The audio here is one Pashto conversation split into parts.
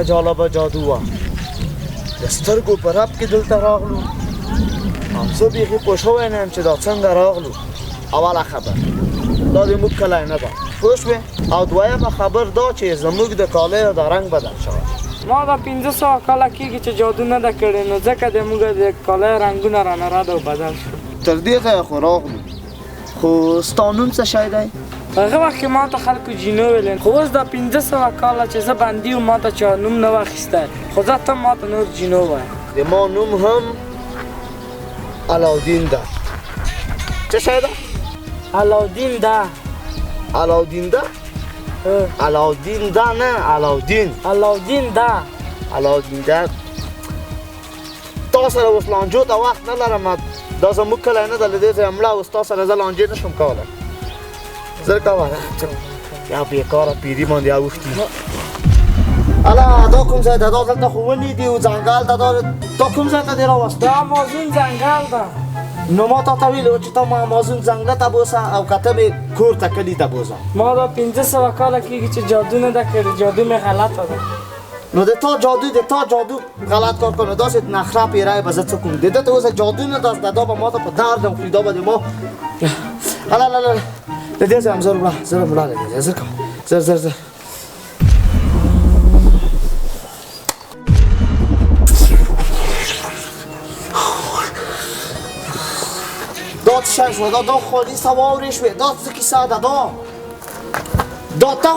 څه جالبه جادو وه د سترګو په رپ کې دلته راغلو او زه بیخي پوه شوی نه یم چې دا څنګه راغلو اوله خبر دا د موږ کلی نه ده پوه شوې او دویمه خبر دا چې زموږ د کالیو دا رنګ بدل شوی ما دا 500 کاله کېږي چې جادو نه ده کړې نو ځکه د موږ د کالیو رنګونه رانه رد او بدل شو تر دې ځایه خو راغلو خو ستا نوم څه شی دی هغه وخت کې ما ته خلکو جینو ویل خو اوس دا 500 کاله چې زه بندي وم ما ته چا نوم نه و اخیستی خو زه ته ما ته نور جینو وایه د ما نوم هم علاودین ده څه شی ده علاودین ده علاودین ده علاودین ده نه علاودین علاودین ده علاودین ده تا سره اوس لانجو ته وخت نه لرم دا زموږ کلی نه ده له دې ځایه مړه اوس تا سره زه لانجې نه شم کولی زر کوه یا بېکاره پیري باندې اوښتي الا دا کوم ځای ده دا دلته خو ونې دي او ځنګل ده دا کوم ځای ته دې راوست دا امازون ځنګل ده نو ما تا ته ویلي وو چې ته ما امازون ځنګله ته بوسه او که ته مې کور ته کلي ته بوسه ما دا 500 کاله کېږي چې جادو نه ده کړې جادو مې غلطه ده نو د تا جادو غلط کار کنه داسې نخره پیری به زه څه کوم د ده ته اوس جادو نه ده زده دا به ما ته په درد خوري دا به د ما الا د دې ځای هم زر وړه زر هم وړه له دې ځای زر کوم زر دا څه شی شوه دا خالي څه واورې شوې دا څه کیسه ده دا تا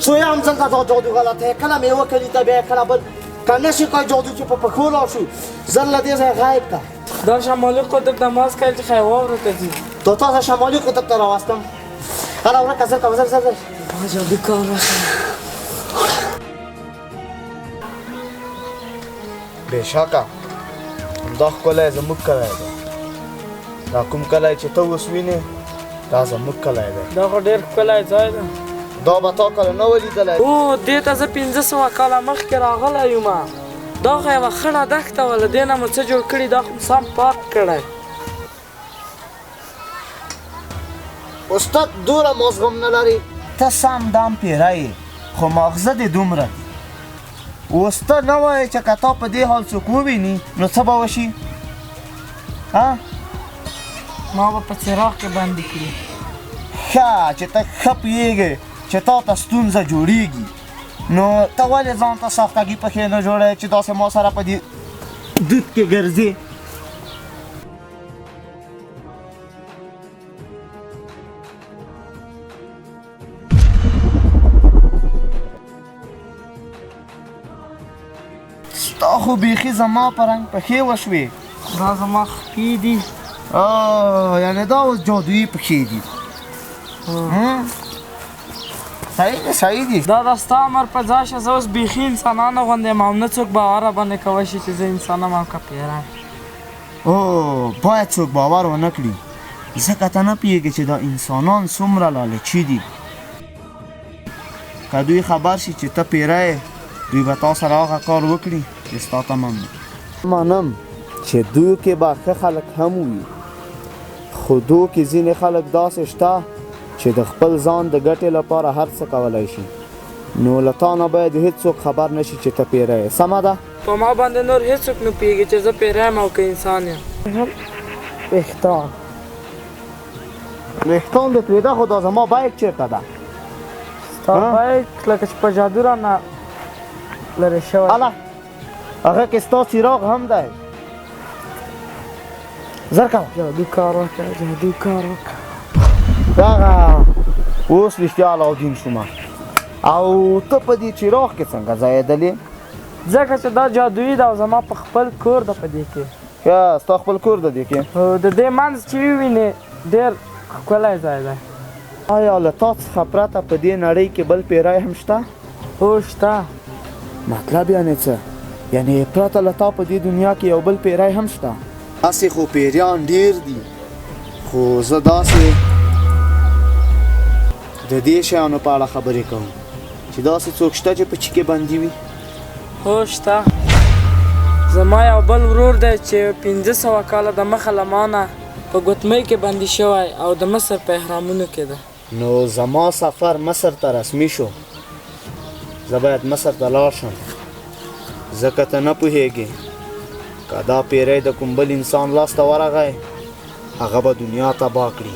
څویم ځل دا جادو غلطه کله مې وکړي ته بیا کله بل که نشي کوی جادو چې په پښو لاړ شو زر له دې ځای غایب که دا شمالي قطب ته ماس کوي چې ښایي واورو ته ځي دا تا زه شمالي قطب ته راوستم هله ورکه زر کوه زر جادو کار بېشکه همدا ښکلی زموږ کلی دی دا کوم کلی چې ته اوس وینې دا زموږ کلی دی دا خو ډېر ښکلی ځای ده دا به تا کله نه و لیدلی او دې ته زه 500 کاله مخکې راغلی یم دا خو یوه خړه دښته وه له دې نه مو څه جوړ کړي دا خو سم پاک کړی استاد دومره مازغم نه لري ته سم دم پیری خو ماغزه دې دومره دي اوس ته نه وایې چې که تا په دې حال څوک وویني نو څه به وشي ما به په څراغ کې بندي کړي ښه چې ته ښه پوهېږې چې تا ته ستونزه جوړېږي نو ته ولې ځان ته سختګي پکې نه جوړوې چې داسې ما سره په دې دود کې ګرځې ستا خو بیخي زما په رنګ پښې وشوې دا زما خپې دي یعنې دا اوس جادویي پښې دي صحیح دي دا د ستا عمر په ځای شه زه اوس بیخي انسانانو غوندې یم او نه څوک باوره باندې کوی شي چې زه انسان یم او که پیری باید څوک باور ونه کړي ځکه ته نه پوهېږې چې دا انسانان څومره لالچي دي که دوی خبر شي چې ته پیری دوی به تا سره هغه کار وکړي چې ستا تمام وي منم چې دوی کې به ښه خلک هم وي خو دوی کې ځینې خلک داسې شته چې د خپل ځان د ګټې لپاره هر څه کولی شي نو له تا نه باید هېڅوک خبر نه شي چې ته پیری یې سمه ده په ما باندې نور هېڅوک نه پوهېږي چې زه پیری یم او که انسان یم ویښتان دې پرېږده خو دا زما بایک چېرته ده ستا بایک لکه چې په جادو رانه لرې شوی اله هغه کې ستا څراغ هم دی زر کوه جادو کار وکړه جادو کار وکړه دغه اوس رښتیا علاودین شومه او ته په دې چراغ کې څنګه ځایېدلې ځکه چې دا جادویي ده او زما په خپل کور ده په دې کې ښه ستا خپل کور ده دې کې د دې منځ چې ووینې ډېر ښکلی ځای دی آیا له تا څخه پرته په دې نړۍ کې بل پیری هم شته هو شته مطلب یعنې څه یعنې پرته له تا په دې دنیا کې یو بل پیری هم شته هسې خو پیریان ډېر دي خو زه داسې د دې شیانو په اړه خبرې کوم چې داسې څوک شته چې په چیکې بندي وي هو شته زما یو بل ورور دی چې 500 کاله د مخه له ما نه په ګوتمۍ کې بندي شوی او د مصر په احرامونو کې ده نو زما سفر مصر ته رسمي شو زه باید مصر ته لاړ شم ځکه ته نه پوهېږې که دا پیری د کوم بل انسان لاس ته ورغی هغه به دنیا تباه کړي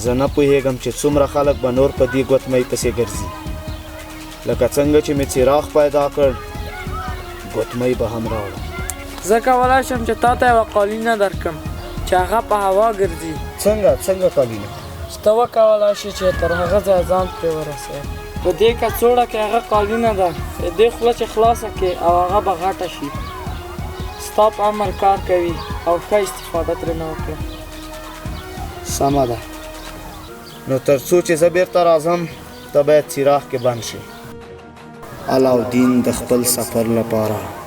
زه نه پوهېږم چې څومره خلک به نور په دې ګوتمۍ پسې ګرځي لکه څنګه چې مې څراغ پیدا کړ ګوتمۍ به هم راوړم زه کولی شم چې تا ته یوه قالینه درکړم چې هغه په هوا ګرځي څنګه قالینه چې ته وکولی شي چې تر هغه ځایه ځان پرې ورسوې په دې کڅوړه کې هغه قالینه ده د دې خوله چې خلاصه کړې او هغه به غټه شي ستا په امر کار کوي او ښه استفاده ترېنه وکړه سمه ده نو تر څو چې زه بیرته راځم ته باید څراغ کې بند شي علاودین د خپل سفر لپاره